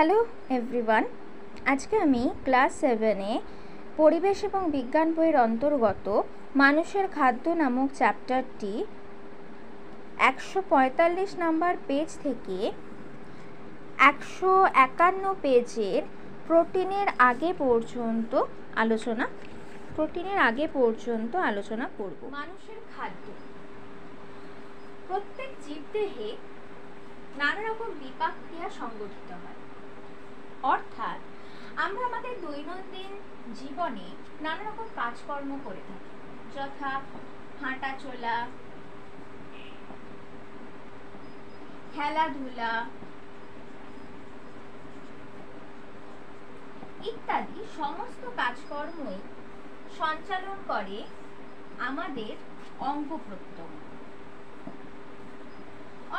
Hello everyone, আজকে আমি class 7-এ পরিবেশ এবং বিজ্ঞান বইয়ের অন্তর্গত মানুষের খাদ্য নামক চ্যাপ্টারটি 145 নাম্বার পেজ থেকে 151 পেজের প্রোটিনের আগে পর্যন্ত আলোচনা করব। মানুষের খাদ্য। প্রত্যেক জীবদেহে নানা রকম বিপাক ক্রিয়া সংগঠিত হয়, অর্থাৎ আমরা আমাদের দৈনন্দিন জীবনে নানা রকম কাজকর্ম করে থাকি, যথা হাঁটা চলা, খেলাধুলা ইত্যাদি সমস্ত কাজকর্মই সঞ্চালন করে আমাদের অঙ্গ প্রত্যঙ্গ।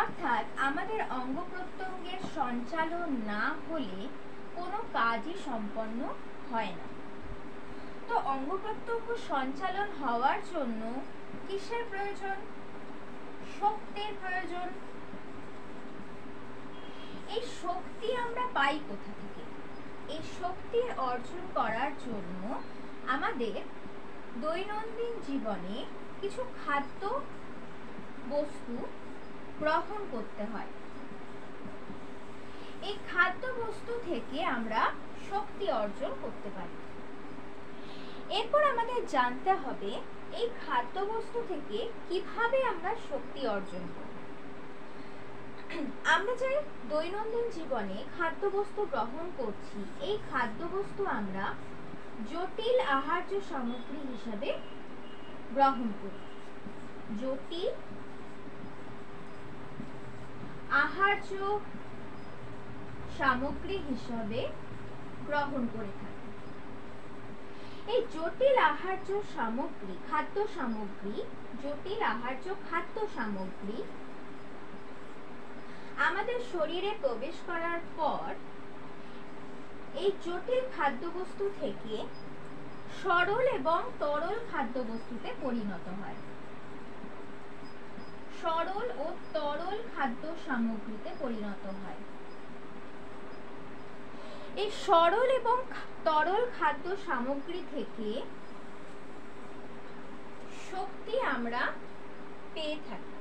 অর্থাৎ আমাদের অঙ্গ প্রত্যঙ্গের সঞ্চালন না হলে কোনো কাজই সম্পন্ন হয় না। তো অঙ্গ প্রত্যঙ্গ সঞ্চালন হওয়ার জন্য কিসের প্রয়োজন? শক্তির প্রয়োজন। এই শক্তি আমরা পাই কোথা থেকে? এই শক্তির অর্জন করার জন্য আমাদের দৈনন্দিন জীবনে কিছু খাদ্য বস্তু গ্রহণ করতে হয়। এই খাদ্য বস্তু থেকে আমরা শক্তি অর্জন করতে পারি। এরপর আমাদের জানতে হবে এই খাদ্য বস্তু থেকে কিভাবে আমরা শক্তি অর্জন করব। আমরা যে দৈনন্দিন জীবনে খাদ্যবস্তু গ্রহণ করছি, এই খাদ্যবস্তু আমরা জটিল আহার্য সামগ্রী হিসাবে গ্রহণ করি। জটিল আহার্য সামগ্রী হিসাবে গ্রহণ করে থাকি। এই জটিল আহার্য সামগ্রী, জটিল আহার্য খাদ্য সামগ্রী আমাদের শরীরে প্রবেশ করার পর এই জটিল খাদ্যবস্তু থেকে সরল এবং তরল খাদ্যবস্তুতে পরিণত হয়। সরল ও তরল খাদ্য সামগ্রীতে পরিণত হয়। এই সরল এবং তরল খাদ্য সামগ্রী থেকে শক্তি আমরা পেয়ে থাকি।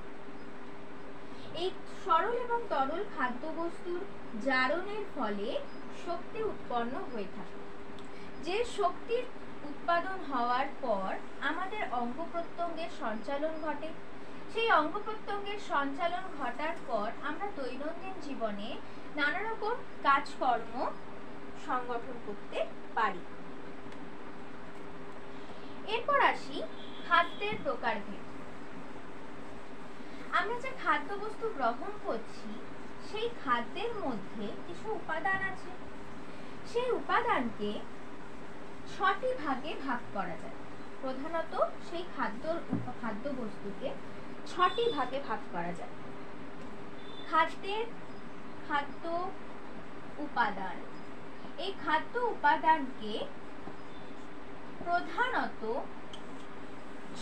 এই সরল এবং তরল খাদ্যবস্তুর জারণের ফলে শক্তি উৎপন্ন হয়ে থাকে। যে শক্তির উৎপাদন হওয়ার পর আমাদের অঙ্গ প্রত্যঙ্গের সঞ্চালন ঘটে। সেই অঙ্গ প্রত্যঙ্গের সঞ্চালন ঘটার পর আমরা দৈনন্দিন জীবনে নানা রকম কাজকর্ম সংগঠন করতে পারি। এরপর আসি খাদ্যের প্রকারভেদ। আমরা যে খাদ্যবস্তু গ্রহণ করছি, সেই খাদ্যের মধ্যে কিছু উপাদান আছে। সেই উপাদানকে 6টি ভাগে ভাগ করা যায়। প্রধানত সেই খাদ্যবস্তুকে 6টি ভাগে ভাগ করা যায়। খাদ্য উপাদান। এই খাদ্য উপাদানকে প্রধানত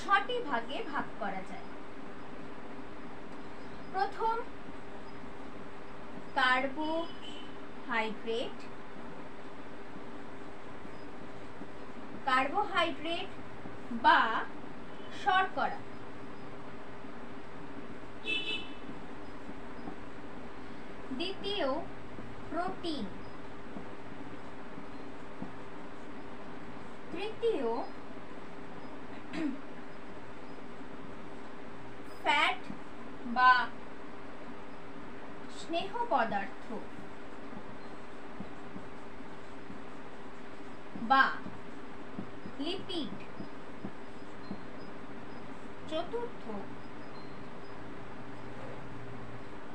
6টি ভাগে ভাগ করা যায়। প্রথম, কার্বোহাইড্রেট বা শর্করা। দ্বিতীয়, প্রোটিন। তৃতীয়, ফ্যাট বা স্নেহ পদার্থ বা লিপিড। চতুর্থ,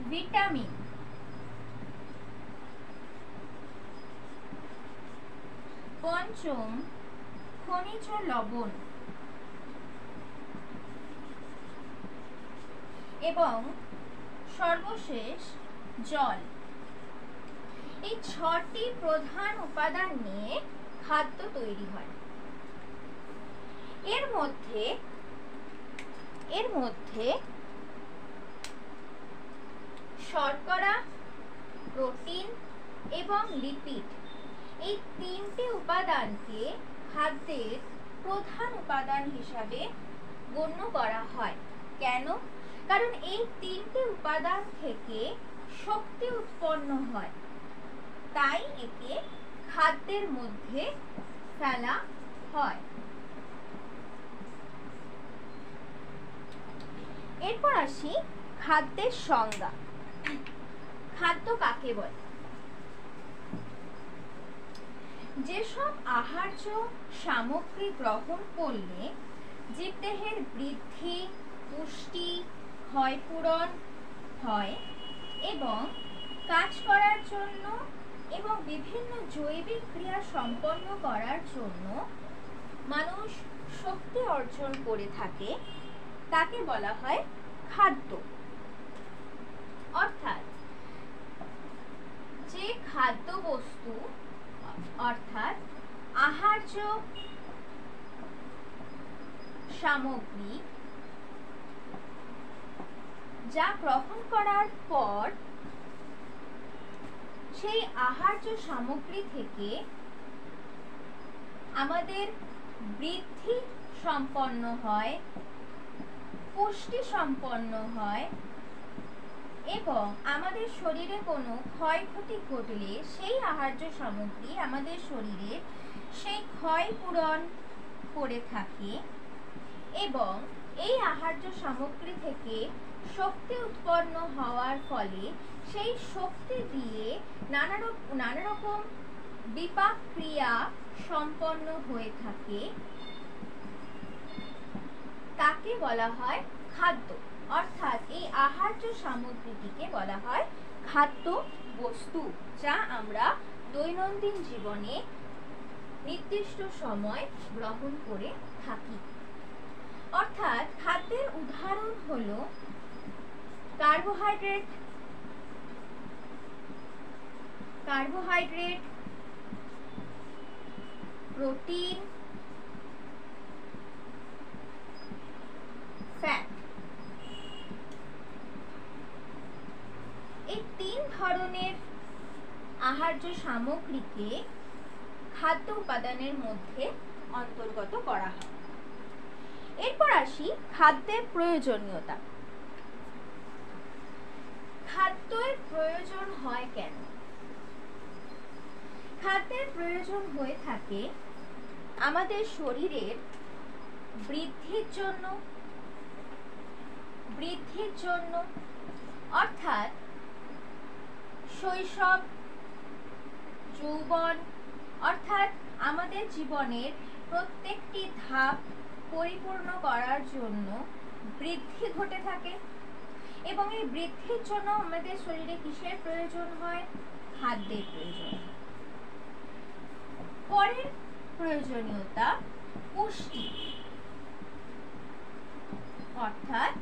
ভিটামিন। পঞ্চম, খনিজ লবণ। এবং সর্বশেষ জল। এই 6টি প্রধান উপাদান নিয়ে খাদ্য তৈরি হয়। এর মধ্যে শর্করা, প্রোটিন, এবং লিপিড, এই তিনটি উপাদানকে খাদ্যের প্রধান উপাদান হিসাবে গণ্য করা হয়। কেন? কারণ এই তিনটি উপাদান থেকে শক্তি উৎপন্ন হয়, তাই একে খাদ্যের মধ্যে ফেলা হয়। এরপর আসি খাদ্যের সংজ্ঞা। খাদ্য কাকে বলে? যেসব আহার্য সামগ্রী গ্রহণ করলে জীবদেহের বৃদ্ধি, পুষ্টি, ক্ষয়পূরণ হয় এবং কাজ করার জন্য এবং বিভিন্ন জৈবিক ক্রিয়া সম্পন্ন করার জন্য মানুষ শক্তি অর্জন করে থাকে, তাকে বলা হয় খাদ্য। অর্থাৎ যে খাদ্যবস্তু অর্থাৎ আহার্য সামগ্রী যা গ্রহণ করার পর সেই আহার্য সামগ্রী থেকে আমাদের বৃদ্ধি সম্পন্ন হয়, পুষ্টি সম্পন্ন হয় এবং আমাদের শরীরে কোনো ক্ষয়ক্ষতি ঘটলে সেই আহার্য সামগ্রী আমাদের শরীরের সেই ক্ষয় পূরণ করে থাকে এবং এই আহার্য সামগ্রী থেকে শক্তি উৎপন্ন হওয়ার ফলে সেই শক্তি দিয়ে নানা রকম বিপাক ক্রিয়া সম্পন্ন হয়ে থাকে, তাকে বলা হয় খাদ্য। অর্থাৎ এই আহার্য সামগ্রীটিকে বলা হয় খাদ্য বস্তু, যা আমরা দৈনন্দিন জীবনে নির্দিষ্ট সময় গ্রহণ করে থাকি। অর্থাৎ খাদ্যের উদাহরণ হলো কার্বোহাইড্রেট, প্রোটিন, ফ্যাট। এই তিন ধরনের আহার্য সামগ্রীকে খাদ্য উপাদানের মধ্যে অন্তর্গত করা হয়। এরপর আসি খাদ্যের প্রয়োজনীয়তা। খাদ্যের প্রয়োজন হয় কেন? খাদ্যের প্রয়োজন হয়ে থাকে আমাদের শরীরের বৃদ্ধির জন্য, অর্থাৎ শৈশব, যৌবন, অর্থাৎ আমাদের জীবনের প্রত্যেকটি ধাপ পরিপূর্ণ করার জন্য বৃদ্ধি ঘটে থাকে এবং এই বৃদ্ধির জন্য আমাদের শরীরে কিসের প্রয়োজন হয়? খাদ্যের প্রয়োজন। পরের প্রয়োজনীয়তা পুষ্টি, অর্থাৎ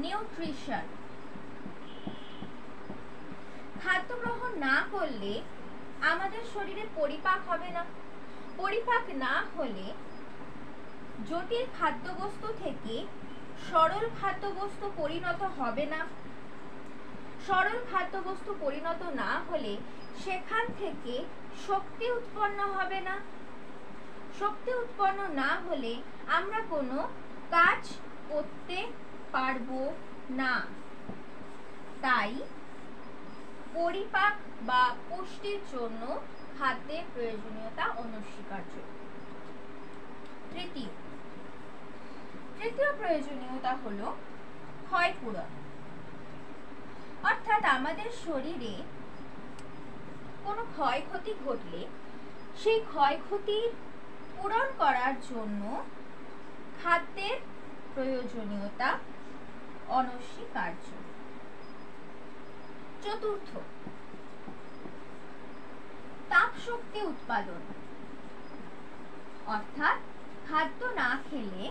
নিউট্রিশন। খাদ্য গ্রহণ না করলে আমাদের শরীরে পরিপাক হবে না। পরিপাক না হলে জটিল খাদ্যবস্তু থেকে সরল খাদ্যবস্তু পরিণত হবে না। সরল খাদ্যবস্তু পরিণত না হলে সেখান থেকে শক্তি উৎপন্ন হবে না। শক্তি উৎপন্ন না হলে আমরা কোনো কাজ করতে পারবো না। তাই পরিপাক বা পুষ্টির জন্য খাদ্যের প্রয়োজনীয়তা অনস্বীকার্য। তৃতীয় প্রয়োজনীয়তা হলো ক্ষয়পূরণ। অর্থাৎ আমাদের শরীরে কোনো ক্ষয়ক্ষতি ঘটলে সেই ক্ষয়ক্ষতির পূরণ করার জন্য খাদ্যের প্রয়োজনীয়তা অনস্বীকার্য। চতুর্থ, তাপ শক্তি উৎপাদন। অর্থাৎ খাদ্য না খেলে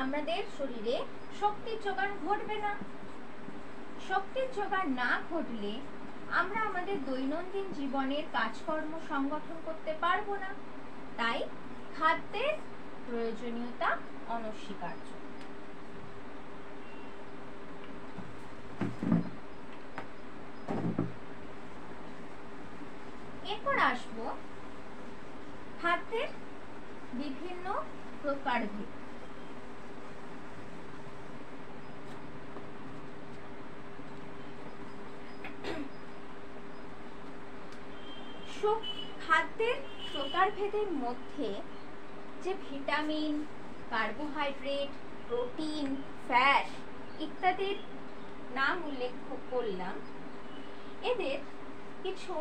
আমাদের শরীরে শক্তির যোগান ঘটবে না। শক্তির যোগান না ঘটলে আমরা আমাদের দৈনন্দিন জীবনের কাজকর্ম সংগঠন করতে পারবো না। তাই খাদ্যের প্রয়োজনীয়তা অনস্বীকার্য। খাদ্যের প্রকারভেদের মধ্যে যে ভিটামিন, কার্বোহাইড্রেট, প্রোটিন, ফ্যাট ইত্যাদির নাম উল্লেখ করলাম, এদের কিছু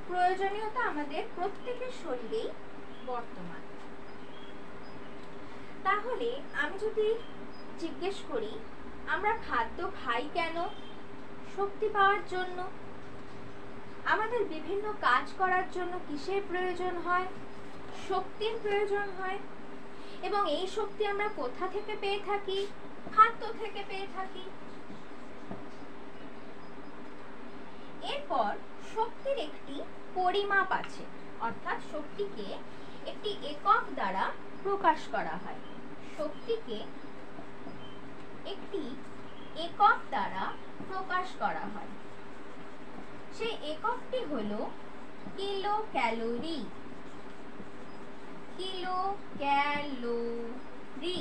প্রয়োজনীয়তা আমাদের প্রত্যেকের শরীরেই বর্তমান। তাহলে আমি যদি জিজ্ঞেস করি আমরা খাদ্য খাই কেন? শক্তি পাওয়ার জন্য। আমাদের বিভিন্ন কাজ করার জন্য কিসের প্রয়োজন হয়? শক্তির প্রয়োজন হয়। এবং এই শক্তি আমরা কোথা থেকে পেয়ে থাকি? খাদ্য থেকে পেয়ে থাকি। এরপর শক্তির একটি পরিমাপ আছে, অর্থাৎ শক্তিকে একটি একক দ্বারা প্রকাশ করা হয়। শক্তিকে একটি একক দ্বারা প্রকাশ করা হয়। সেই এককটি হলো কিলো ক্যালোরি। কিলো ক্যালোরি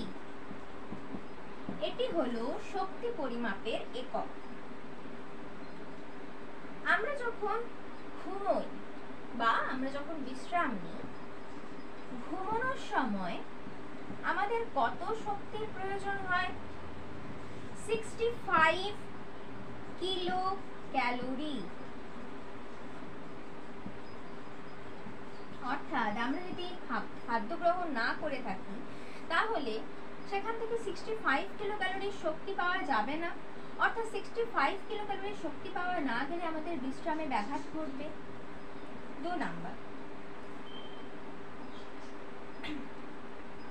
এটি হলো শক্তি পরিমাপের একক। আমরা যখন ঘুমোই বা আমরা যখন বিশ্রাম নিই, ঘুমানোর সময় আমাদের কত শক্তির প্রয়োজন হয়? 65 কিলো ক্যালোরি। অর্থাৎ আমরা যদি খাদ্য গ্রহণ না করে থাকি তাহলে সেখান থেকে 65 কিলো ক্যালোরির শক্তি পাওয়া যাবে না। অর্থাৎ 65 কিলো ক্যালোরির শক্তি পাওয়া না গেলে আমাদের বিশ্রামে ব্যাঘাত ঘটবে। 2 নাম্বার,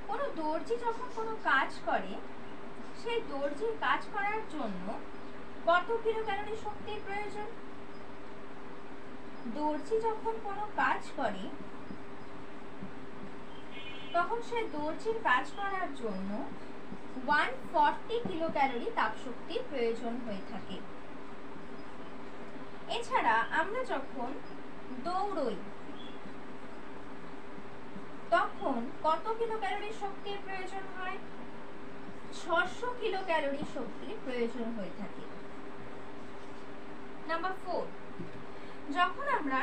কোনো দর্জি যখন কোনো কাজ করে, সেই দর্জির কাজ করার জন্য কত কিলো ক্যালোরি শক্তির প্রয়োজন? দর্জি যখন কোনো কাজ করে তখন সেই দর্জির কাজ করার জন্য 140 কিলো ক্যালোরি তাপশক্তির প্রয়োজন হয়ে থাকে। এছাড়া আমরা যখন দৌড়ই তখন কত কিলো ক্যালোরি শক্তির প্রয়োজন হয়? 600 কিলো ক্যালোরি শক্তির প্রয়োজন হয়ে থাকে। নাম্বার 4, যখন আমরা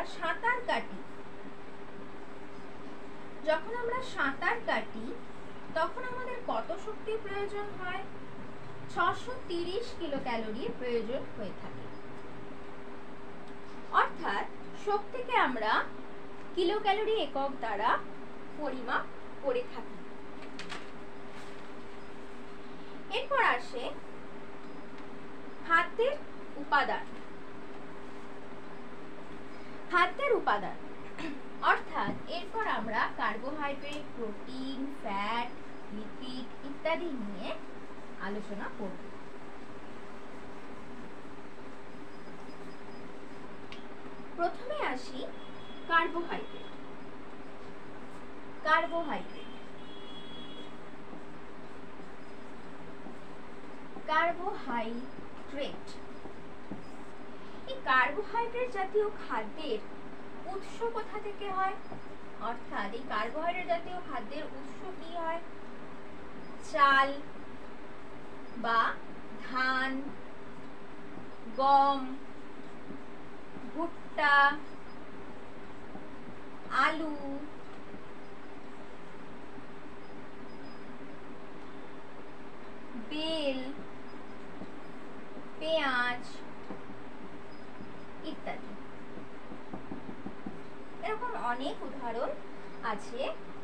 সাঁতার কাটি তখন আমাদের কত শক্তির প্রয়োজন হয়? 630 কিলো ক্যালোরির প্রয়োজন হয়ে থাকে। অর্থাৎ শক্তিকে আমরা কিলো ক্যালোরি একক দ্বারা পরিমাপ করে থাকি। এরপর আসে খাদ্যের উপাদান। খাদ্যের উপাদান অর্থাৎ এরপর আমরা কার্বোহাইড্রেট, প্রোটিন, ফ্যাট, লিপিড ইত্যাদি নিয়ে আলোচনা করব। প্রথমে আসি কার্বোহাইড্রেট। এই কার্বোহাইড্রেট জাতীয় খাদ্যের উৎস কোথা থেকে হয়? অর্থাৎ এই কার্বোহাইড্রেট জাতীয় খাদ্যের উৎস কি হয়? চাল বা ধান, গম, ভুট্টা, আলু, বেল, পেঁয়াজ ইত্যাদি। এরকম অনেক উদাহরণ আছে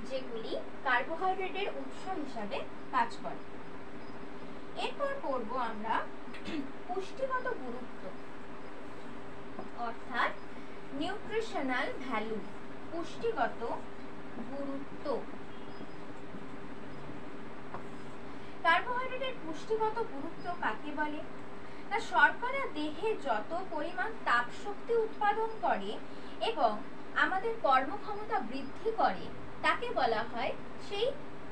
যেগুলি কার্বোহাইড্রেটের উৎস হিসাবে কাজ করে। এরপর পড়ব আমরা পুষ্টিগত গুরুত্ব, অর্থাৎ নিউট্রিশনাল ভ্যালু, পুষ্টিগত গুরুত্ব। কার্বোহাইড্রেটের পুষ্টিগত গুরুত্ব কাকে বলে? না, শর্করা দেহে যত পরিমাণ তাপ শক্তি উৎপাদন করে এবং আমাদের কর্মক্ষমতা বৃদ্ধি করে তাকে বলা হয় সেই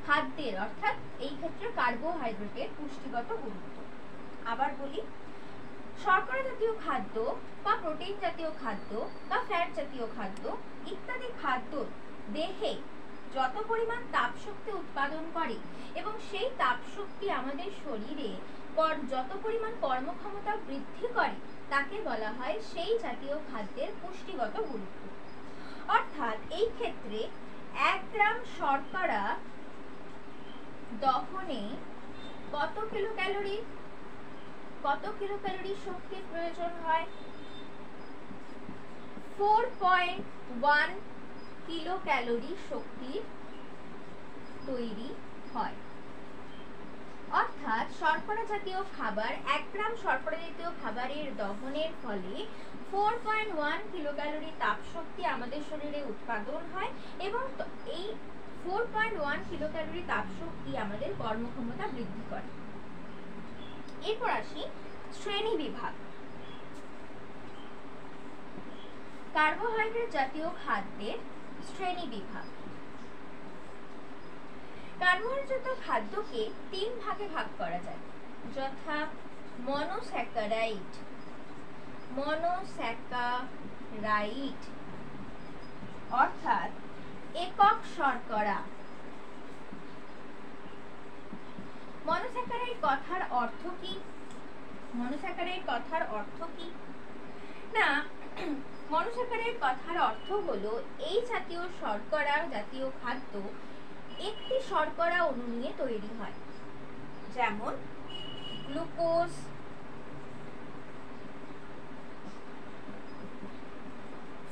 খাদ্যের, অর্থাৎ এই ক্ষেত্রে কার্বোহাইড্রেটের পুষ্টিগত গুরুত্ব। আবার বলি, শর্করা জাতীয় খাদ্য বা প্রোটিন জাতীয় খাদ্য বা ফ্যাট জাতীয় খাদ্য ইত্যাদি খাদ্য দেহে যত পরিমাণ তাপ শক্তি উৎপাদন করে এবং সেই তাপ শক্তি আমাদের শরীরে যত পরিমাণ কর্মক্ষমতা বৃদ্ধি করে তাকে বলা হয় সেই জাতীয় খাদ্যের পুষ্টিগত গুরুত্ব। অর্থাৎ এই ক্ষেত্রে 1 গ্রাম শর্করা দহনে কত কিলোক্যালোরি শক্তির প্রয়োজন হয়? 4.1 কিলোক্যালোরি শক্তির তৈরি হয়। অর্থাৎ শর্করা জাতীয় খাবার 1 গ্রাম শর্করা জাতীয় খাবারের দহনের ফলে 4.1 কিলোক্যালোরি তাপশক্তি আমাদের শরীরে উৎপাদন হয় এবং এই 4.1 কিলোক্যালোরি তাপশক্তি আমাদের কর্মক্ষমতা বৃদ্ধি করে। এরপর আসি শ্রেণী বিভাগ। কার্বোহাইড্রেট জাতীয় খাদ্যের শ্রেণী বিভাগ। কার্বোহাইড্রেট জাতীয় খাদ্যকে 3 ভাগে ভাগ করা যায়, যথা মনোস্যাকারাইড অর্থাৎ একক শর্করা। মনোস্যাকারাইড কথার অর্থ কি? না, মনোস্যাকারাইড কথার অর্থ হলো এই জাতীয় শর্করা জাতীয় খাদ্য একটি শর্করা অণু নিয়ে তৈরি হয়, যেমন গ্লুকোজ,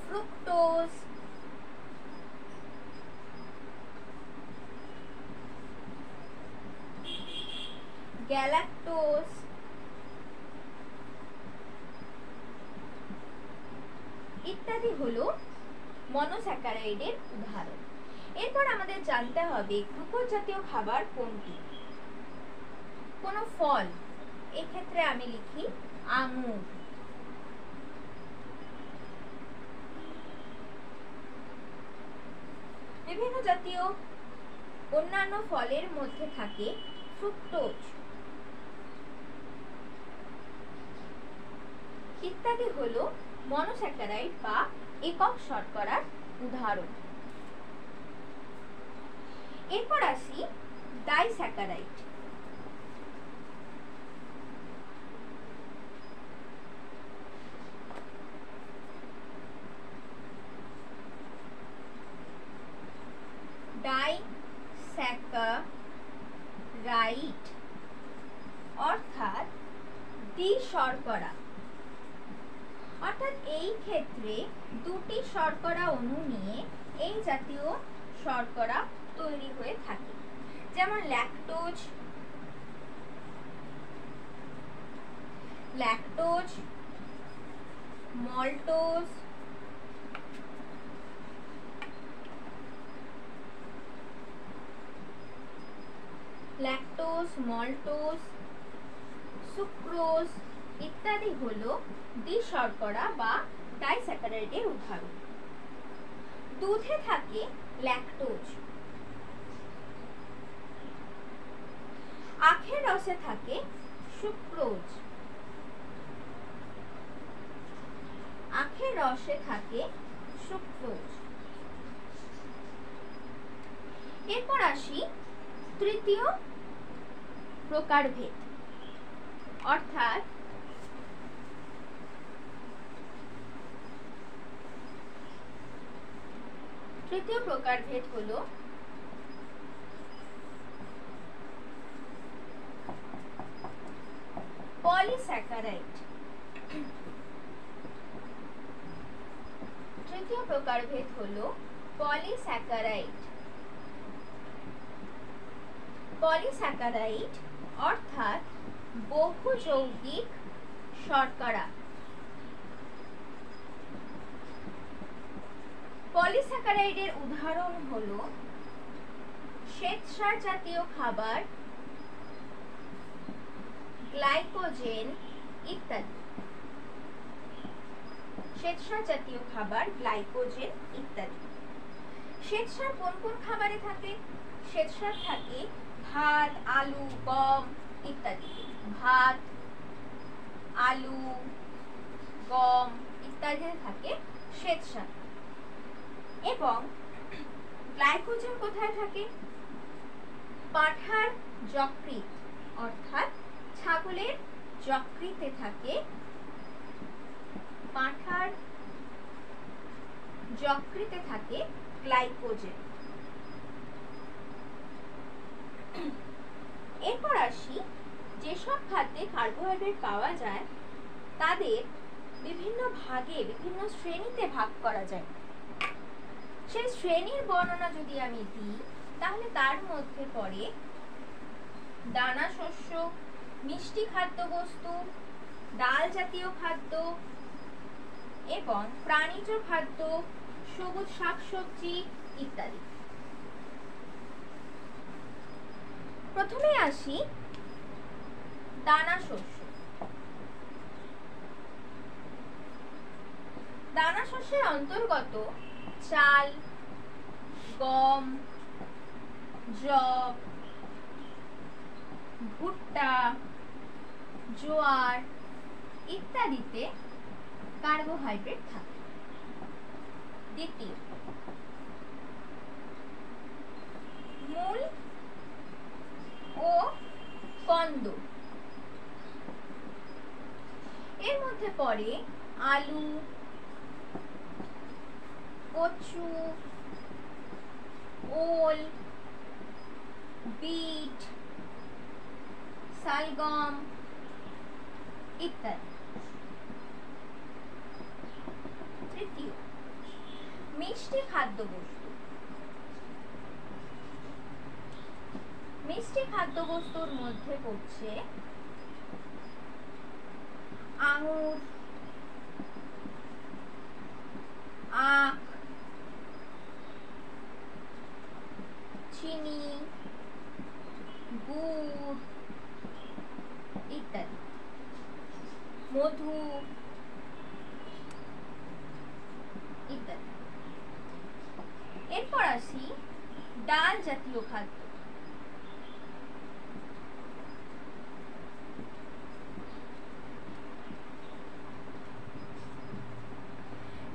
ফ্রুক্টোজ, গ্যালাক্টোজ ইত্যাদি হলো মনোস্যাকারাইডের উদাহরণ। এরপর আমাদের জানতে হবে গ্লুকোজ জাতীয় খাবার কোনটি? কোন ফল, এক্ষেত্রে আমি লিখি আঙুর। বিভিন্ন জাতীয় অন্যান্য ফলের মধ্যে থাকে ফ্রুক্টোজ ইত্যাদি হলো মনোস্যাকারাইড বা একক শর্করার উদাহরণ। এরপর আসি ডাইস্যাকারাইড। ডাইস্যাকারাইড অর্থাৎ দ্বিশর্করা। অর্থাৎ এই ক্ষেত্রে দুটি শর্করা অণু নিয়ে এই জাতীয় শর্করা তৈরি হয়ে থাকে, যেমন ল্যাকটোজ, মল্টোজ, সুক্রোজ ইত্যাদি হলো দ্বিশর্করা বা ডাইস্যাকারাইডের উদাহরণ। দুধে থাকে ল্যাকটোজ, আখের রসে থাকে সুক্রোজ, এরপর আসি তৃতীয় প্রকারভেদ, অর্থাৎ তৃতীয় প্রকারভেদ হলো পলিস্যাকারাইড। তৃতীয় প্রকারভেদ হলো পলিস্যাকারাইড। পলিস্যাকারাইড অর্থাৎ বহুযৌগিক শর্করা। পলিস্যাকারাইডের উদাহরণ হলো শ্বেতসার জাতীয় খাবার, গ্লাইকোজেন ইত্যাদি। শ্বেতসার জাতীয় খাবার, গ্লাইকোজেন ইত্যাদি। শ্বেতসার কোন কোন খাবারে থাকে? শ্বেতসার থাকে ভাত, আলু, গম ইত্যাদি। ভাত, আলু, গম ইত্যাদিতে থাকে শ্বেতসার। এবং গ্লাইকোজেন কোথায় থাকে? পাঁঠার যকৃৎ অর্থাৎ ছাগলের যকৃতে থাকে পাঁঠার যকৃতে থাকে গ্লাইকোজেন। এরপর আসি, যেসব খাদ্যে কার্বোহাইড্রেট পাওয়া যায় তাদের বিভিন্ন ভাগে, বিভিন্ন শ্রেণীতে ভাগ করা যায়। সেই শ্রেণীর বর্ণনা যদি আমি দিই তাহলে তার মধ্যে পড়ে দানা শস্য, মিষ্টি খাদ্যবস্তু, ডাল জাতীয় খাদ্য এবং প্রাণীজ খাদ্য, সবুজ শাকসবজি ইত্যাদি। প্রথমে আসি দানা শস্য। দানা শস্যের অন্তর্গত চাল, গম, যব, ভুট্টা, জোয়ার ইত্যাদিতে কার্বোহাইড্রেট থাকে। দ্বিতীয়, মূল ও কন্দ। এর মধ্যে পড়ে আলু, কচু, ওল, বিট, শালগম ইত্যাদি। তৃতীয়, মিষ্টি খাদ্যবস্তু। মিষ্টি খাদ্যবস্তুর মধ্যে পড়ছে আঙুর, আখ, চিনি, গুড় ইত্যাদি, মধু ইত্যাদি। এরপর আসি ডাল জাতীয় খাদ্য।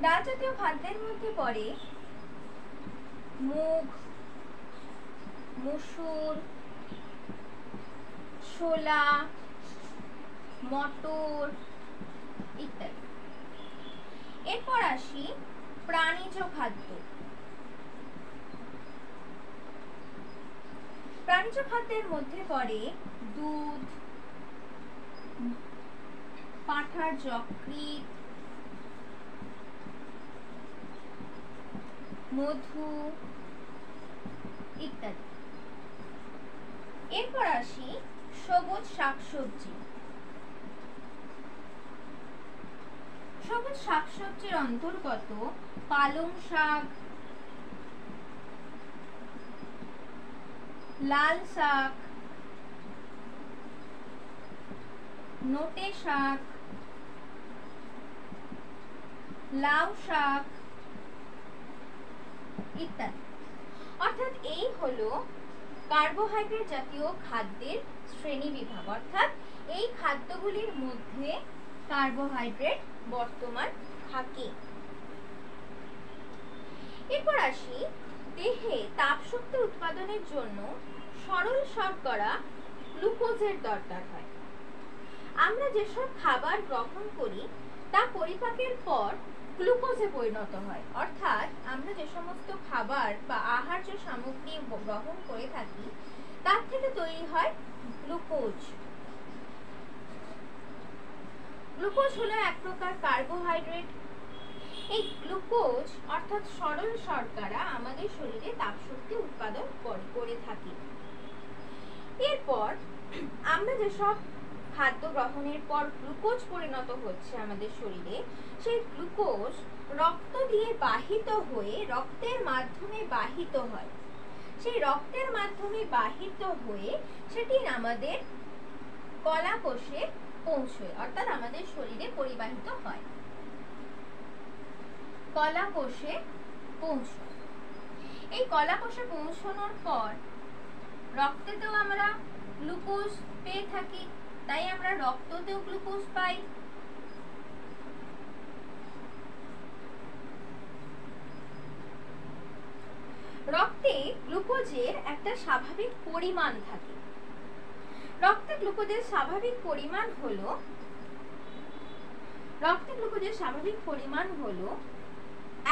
ডাল জাতীয় খাদ্যের মধ্যে পড়ে মুগ, মসুর, ছোলা, মটর ইত্যাদি। এরপর আসি প্রাণীজ খাদ্য। প্রাণীজ খাদ্যের মধ্যে পড়ে দুধ, পাঁঠার যকৃৎ, মধু ইত্যাদি। এরপর আসি সবুজ শাকসবজি। সবুজ শাকসবজির অন্তর্গত পালং শাক, লাল শাক, নোটে শাক, লাউ শাক ইত্যাদি। অর্থাৎ এই হলো কার্বোহাইড্রেট জাতীয় খাদ্যের শ্রেণী বিভাগ। অর্থাৎ এই খাদ্যগুলির মধ্যে কার্বোহাইড্রেট বর্তমান থাকে। এরপর আসি, দেহে তাপশক্তি উৎপাদনের জন্য সরল শর্করা গ্লুকোজের দরকার হয়। আমরা যেসব খাবার গ্রহণ করি তা পরিপাকের পর গ্লুকোজে পরিণত হয়। অর্থাৎ আমরা যে সমস্ত খাবার বা আহার্য সামগ্রী গ্রহণ করে থাকি তার থেকে তৈরি হয় গ্লুকোজ। গ্লুকোজ হলো এক প্রকার কার্বোহাইড্রেট। এই গ্লুকোজ অর্থাৎ সরল শর্করা আমাদের শরীরে তাপশক্তি উৎপাদন করে থাকে। এরপর আমরা যেসব খাদ্য গ্রহণের পর গ্লুকোজ পরিণত হচ্ছে আমাদের শরীরে, সেই গ্লুকোজ রক্ত দিয়ে বাহিত হয়ে রক্তের মাধ্যমে বাহিত হয়। সেই রক্তের মাধ্যমে বাহিত হয়ে সেটি আমাদের কলাকোষে পৌঁছয়, অর্থাৎ আমাদের শরীরে পরিবাহিত হয়, কলাকোষে পৌঁছয়। এই কলাকোষে পৌঁছানোর পর রক্তেতেও আমরা গ্লুকোজ পেয়ে থাকি, তাই আমরা রক্ততেও গ্লুকোজ পাই। রক্তে গ্লুকোজের একটা স্বাভাবিক পরিমাণ থাকে। রক্তে গ্লুকোজের স্বাভাবিক পরিমাণ হলো রক্তে গ্লুকোজের স্বাভাবিক পরিমাণ হলো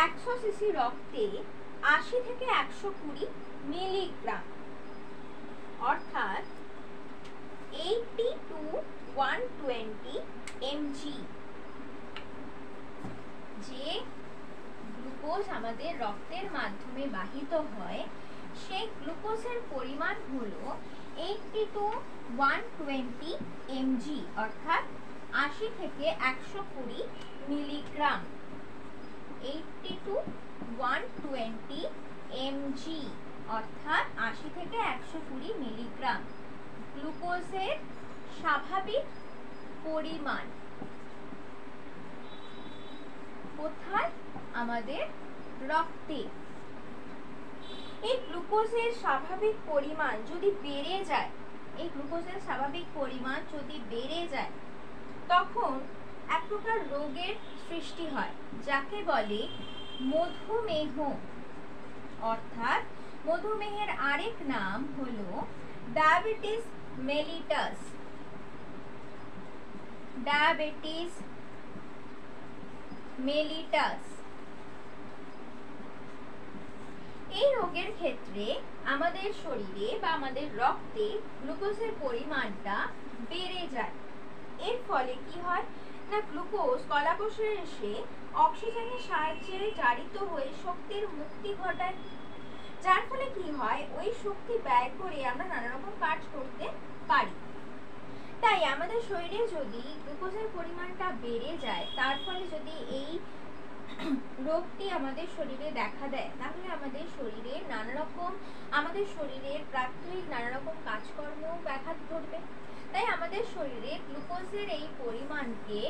100 সিসি রক্তে 80 থেকে 120 মিলিগ্রাম, অর্থাৎ 80 to 120 mg। যে গ্লুকোজ আমাদের রক্তের মাধ্যমে বাহিত হয় সেই গ্লুকোজের পরিমাণ হলো 80 to 120 mg, অর্থাৎ 80 থেকে 120 মিলিগ্রাম। 80 to 120 mg, অর্থাৎ 80 থেকে 120 মিলিগ্রাম গ্লুকোজের স্বাভাবিক পরিমাণ। কোথায়? আমাদের রক্তে। এই গ্লুকোজের স্বাভাবিক পরিমাণ যদি বেড়ে যায়, তখন এক প্রকার রোগের সৃষ্টি হয় যাকে বলে মধুমেহ, অর্থাৎ মধুমেহের আরেক নাম হলো ডায়াবেটিস মেলিটাস। এই রোগের ক্ষেত্রে আমাদের শরীরে বা আমাদের রক্তে গ্লুকোজের পরিমাণটা বেড়ে যায়। এর ফলে কি হয় না, গ্লুকোজ কলাকোষে এসে অক্সিজেনের সাহায্যে জারিত হয়ে শক্তির মুক্তি ঘটায়, যার ফলে কি হয়, ওই শক্তি ব্যয় করে আমরা নানা রকম কাজ করতে পারি। তাই আমাদের শরীরে যদি গ্লুকোজের পরিমাণটা বেড়ে যায়, তার ফলে যদি এই রোগটি আমাদের শরীরে দেখা দেয়, তাহলে আমাদের শরীরের প্রাথমিক নানা রকম কাজকর্ম ব্যাঘাত ঘটবে। তাই আমাদের শরীরে গ্লুকোজের এই পরিমাণকে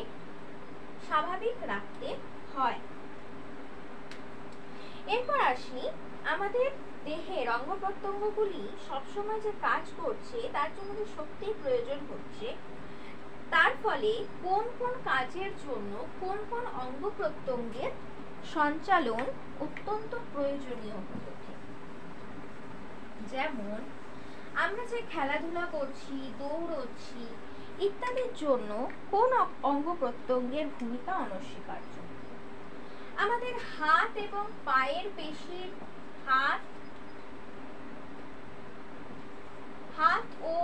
স্বাভাবিক রাখতে হয়। এরপর আসি, আমাদের দেহের অঙ্গ প্রত্যঙ্গগুলি সবসময় যে কাজ করছে তার জন্য যে শক্তির প্রয়োজন হচ্ছে, তার ফলে কোন কোন কাজের জন্য কোন কোন অঙ্গ প্রত্যঙ্গের সঞ্চালন অত্যন্ত প্রয়োজনীয় হয়ে ওঠে। যেমন আমরা যে খেলাধুলা করছি, দৌড়চ্ছি ইত্যাদির জন্য কোন অঙ্গ প্রত্যঙ্গের ভূমিকা অনস্বীকার্য। আমাদের হাত এবং পায়ের পেশির হাত ও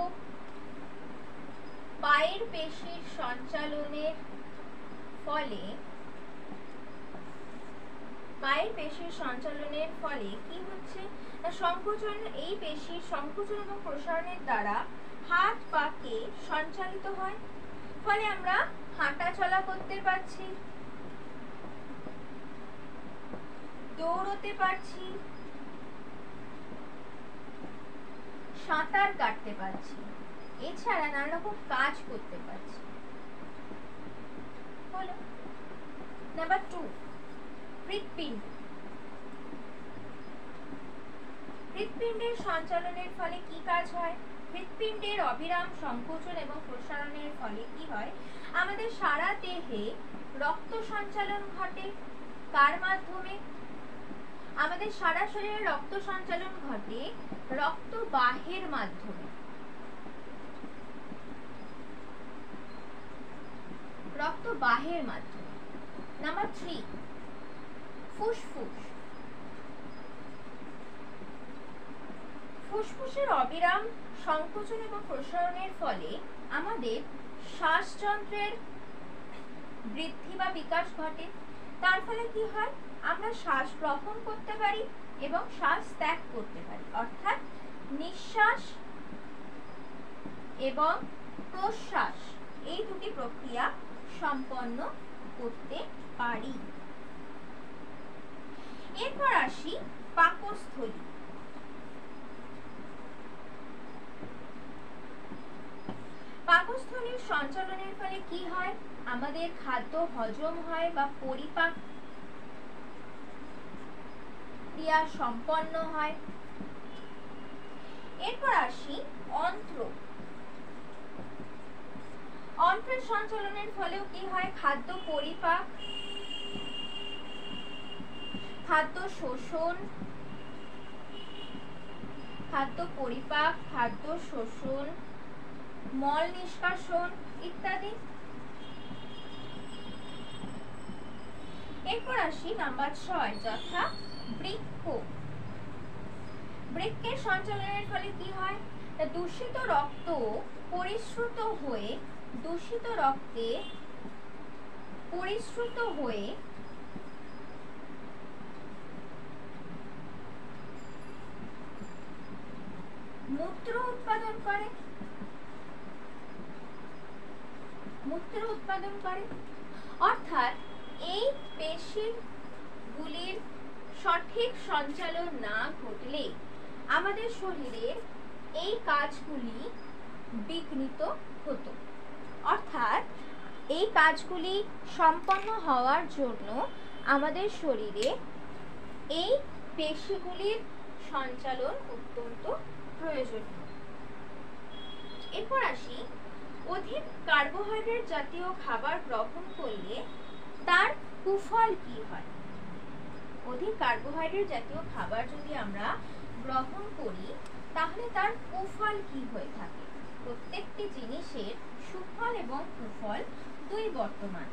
পায়ের পেশির সঞ্চালনের ফলে কি হচ্ছে না, সংকোচন, এই পেশির সংকোচন এবং প্রসারণের দ্বারা হাত পাকে সঞ্চালিত হয়, ফলে আমরা হাঁটা চলা করতে পারছি, দৌড়তে পারছি, সাঁতার কাটতে পারছি, এছাড়া নানা রকম কাজ করতে পারছি। হলো নাম্বার 2, হৃৎপিণ্ড। হৃৎপিণ্ডের সঞ্চালনের ফলে কি কাজ হয়? হৃৎপিণ্ডের অবিরাম সংকোচন এবং প্রসারণের ফলে কি হয়, আমাদের সারা দেহে রক্ত সঞ্চালন ঘটে। কার মাধ্যমে? আমাদের সারা শরীরে রক্ত সঞ্চালন ঘটে রক্তবাহের মাধ্যমে। নাম্বার 3, ফুসফুস। ফুসফুসের অবিরাম সংকোচন এবং প্রসারণের ফলে আমাদের শ্বাসযন্ত্রের বৃদ্ধি বা বিকাশ ঘটে। তার ফলে কি হয়, আমরা শ্বাস গ্রহণ করতে পারি এবং শ্বাস ত্যাগ করতে পারি, অর্থাৎ নিঃশ্বাস এবং প্রশ্বাস এই দুটি প্রক্রিয়া সম্পন্ন করতে পারি। এরপর আসি পাকস্থলী। পাকস্থলীর সঞ্চালনের ফলে কি হয়, আমাদের খাদ্য হজম হয় বা পরিপাক ক্রিয়া সম্পন্ন হয়। এরপর আসি অন্ত্র। অন্ত্রের সঞ্চালনের ফলেও কি হয়, খাদ্য পরিপাক, খাদ্য শোষণ, মল নিষ্কাশন ইত্যাদি। এরপর আসি নাম্বার 6 যথা বৃক্ক। বৃক্কের সঞ্চালনের ফলে কি হয়? দূষিত রক্ত পরিশ্রুত হয়ে মূত্র উৎপাদন করে। অর্থাৎ এই পেশিগুলির সঠিক সঞ্চালন না ঘটলে আমাদের শরীরের এই কাজগুলি বিঘ্নিত হতো। অর্থাৎ এই কাজগুলি সম্পন্ন হওয়ার জন্য আমাদের শরীরে এই পেশিগুলির সঞ্চালন অত্যন্ত প্রয়োজনীয়। এরপর আসি অধিক কার্বোহাইড্রেট জাতীয় খাবার গ্রহণ করলে তার কুফল কি হয়? অধিক কার্বোহাইড্রেট জাতীয় খাবার যদি আমরা গ্রহণ করি তাহলে তার কুফল কি হয়ে থাকে? প্রত্যেকটি জিনিসের সুফল এবং কুফল দুই বর্তমান।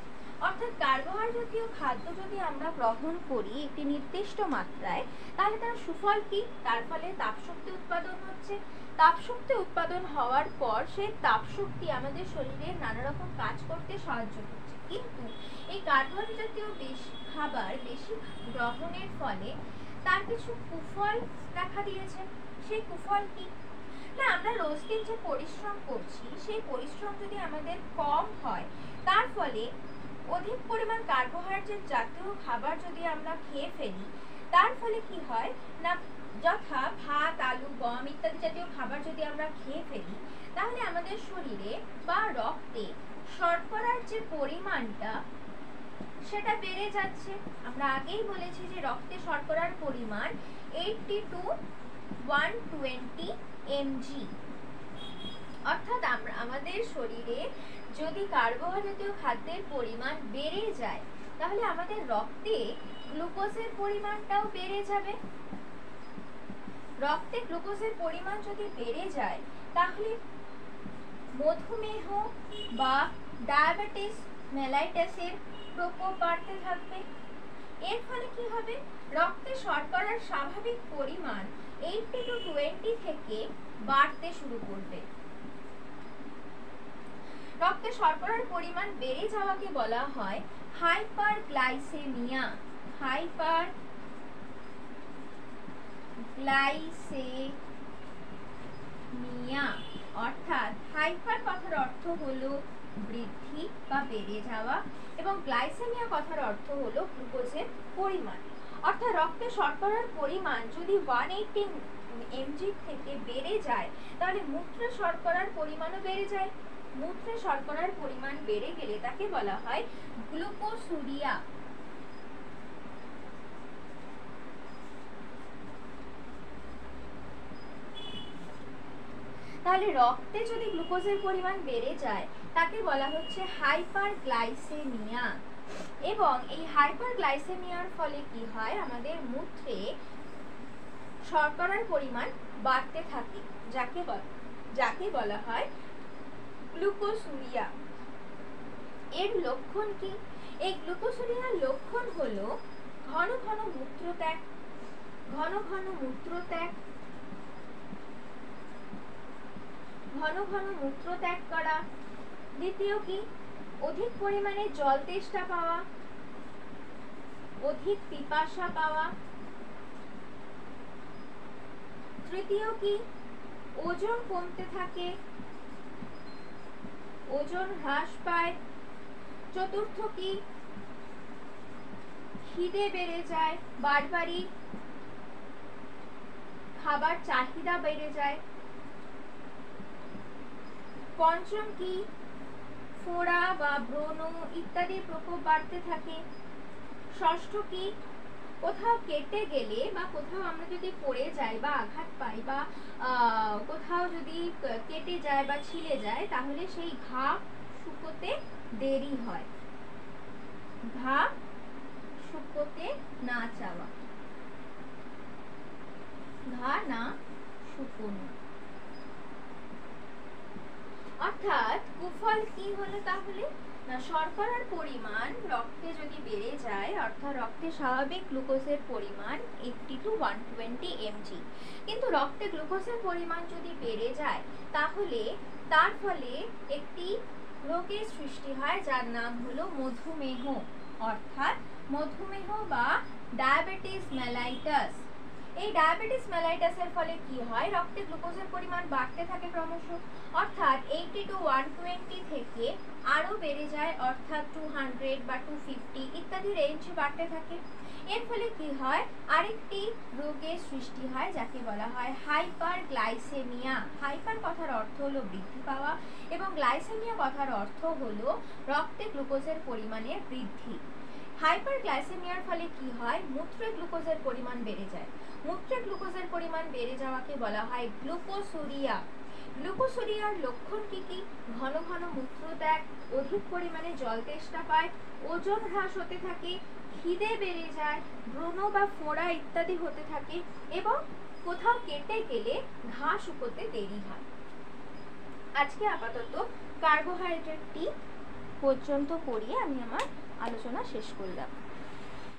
অর্থাৎ কার্বোহাইড্রেট জাতীয় খাদ্য যদি আমরা গ্রহণ করি একটি নির্দিষ্ট মাত্রায় তাহলে তার সুফল কি? তার ফলে তাপশক্তি উৎপাদন হচ্ছে। তাপশক্তি উৎপাদন হওয়ার পর সেই তাপশক্তি আমাদের শরীরের নানা রকম কাজ করতে সাহায্য করছে। কিন্তু এই কার্বোহাইড্রেট জাতীয় খাবার বেশি গ্রহণের ফলে তার কিছু কুফল দেখা দিয়েছে। সেই কুফল কি? না, আমরা রোজ দিন যে পরিশ্রম করছি সেই পরিশ্রম যদি আমাদের কম হয় তার ফলে অধিক পরিমাণ কার্বোহাইড্রেট জাতীয় খাবার যদি আমরা খেয়ে ফেলি তার ফলে কি হয় না, যথা ভাত, আলু, গম ইত্যাদি জাতীয় খাবার যদি আমরা খেয়ে ফেলি তাহলে আমাদের শরীরে বা রক্তে শর্করার যে পরিমাণটা সেটা বেড়ে যাচ্ছে। আমরা আগেই বলেছি যে রক্তে শর্করার পরিমাণ 80 to 120 mg। অর্থাৎ আমাদের শরীরে যদি কার্বোহাইড্রেট জাতীয় খাদ্যের পরিমাণ বেড়ে যায় তাহলে আমাদের রক্তে গ্লুকোজের পরিমাণটাও বেড়ে যাবে। রক্তে গ্লুকোজের পরিমাণ যদি বেড়ে যায় তাহলে মধুমেহ বা ডায়াবেটিস মেলাইটাসের প্রকোপ বাড়তে থাকবে। এর ফলে কি হবে? রক্তে শর্করার স্বাভাবিক পরিমাণ 80 to 20 থেকে বাড়তে শুরু করবে। রক্তে শর্করার পরিমাণ বেড়ে যাওয়াকে বলা হয় হাইপারগ্লাইসেমিয়া। অর্থাৎ হাইপার কথার অর্থ হলো বৃদ্ধি বা বেড়ে যাওয়া এবং গ্লাইসেমিয়া কথার অর্থ হলো গ্লুকোজের পরিমাণ। অর্থাৎ রক্তে শর্করার পরিমাণ যদি 180 mg থেকে বেড়ে যায় তাহলে মূত্রে শর্করার পরিমাণও বেড়ে যায়। মূত্রে শর্করার পরিমাণ বেড়ে গেলে তাকে বলা হয় গ্লুকোসুরিয়া। তাহলে রক্তে যদি গ্লুকোজের পরিমাণ বেড়ে যায় তাকে বলা হচ্ছে হাইপারগ্লাইসেমিয়া। এবং এই হাইপারগ্লাইসেমিয়ার ফলে কি হয়? আমাদের মূত্রে শর্করার পরিমাণ বাড়তে থাকে, যাকে বলা হয় গ্লুকোসুরিয়া। এর লক্ষণ কি? এই গ্লুকোসুরিয়ার লক্ষণ হলো ঘন ঘন মূত্রত্যাগ করা। দ্বিতীয় কি? অধিক পরিমাণে জল তেষ্টা পাওয়া, অধিক পিপাসা পাওয়া। তৃতীয় কি? ওজন কমতে থাকে, ওজন হ্রাস পায়। চতুর্থ কি? খিদে বেড়ে যায়, বারবারই খাবার চাহিদা বেড়ে যায়। পঞ্চম কি? ফোড়া বা ব্রণ ইত্যাদির প্রকোপ বাড়তে থাকে। ষষ্ঠ কি? কোথাও কেটে গেলে বা কোথাও আমরা যদি পড়ে যাই বা আঘাত পাই বা কোথাও যদি কেটে যায় বা ছিলে যায় তাহলে সেই ঘা শুকোতে দেরি হয়। ঘা শুকোতে না চাওয়া, ঘা না শুকোনো। অর্থাৎ কুফল কি হলো তাহলে না, শর্করার পরিমাণ রক্তে যদি বেড়ে যায়, অর্থাৎ রক্তে স্বাভাবিক গ্লুকোজের পরিমাণ 80 to 120 mg, কিন্তু রক্তে গ্লুকোজের পরিমাণ যদি বেড়ে যায় তাহলে তার ফলে একটি রোগের সৃষ্টি হয় যার নাম হলো মধুমেহ, অর্থাৎ মধুমেহ বা ডায়াবেটিস মেলাইটাস। এই ডায়াবেটিস মেলাইটাসের ফলে কি হয়, রক্তে গ্লুকোজের পরিমাণ বাড়তে থাকে ক্রমশ, অর্থাৎ 80 to 120 থেকে আরো বেড়ে যায়, অর্থাৎ 200 বা 250 ইত্যাদি রেঞ্জে বাড়তে থাকে। এর ফলে কি হয়, আরেকটি রোগের সৃষ্টি হয় যাকে বলা হয় হাইপার গ্লাইসেমিয়া। হাইপার কথার অর্থ হলো বৃদ্ধি পাওয়া এবং গ্লাইসেমিয়া কথার অর্থ হলো রক্তে গ্লুকোজের পরিমাণের বৃদ্ধি। হাইপার গ্লাইসেমিয়ার ফলে কি হয়, মূত্রে গ্লুকোজের পরিমাণ বেড়ে যায়। মূত্রে গ্লুকোজের পরিমাণ বেড়ে যাওয়াকে বলা হয় গ্লুকোসুরিয়া। গ্লুকোসুরিয়ার লক্ষণ কি কি, ঘন ঘন মূত্রত্যাগ, অধিক পরিমাণে জল তেষ্টা পায়, ওজন হ্রাস হতে থাকে, খিদে বেড়ে যায়, ব্রণ বা ফোড়া ইত্যাদি হতে থাকে এবং কোথাও কেটে গেলে ঘা শুকোতে দেরি হয়। আজকে আপাতত কার্বোহাইড্রেটটি পর্যন্ত পড়িয়ে আমি আমার আলোচনা শেষ করলাম।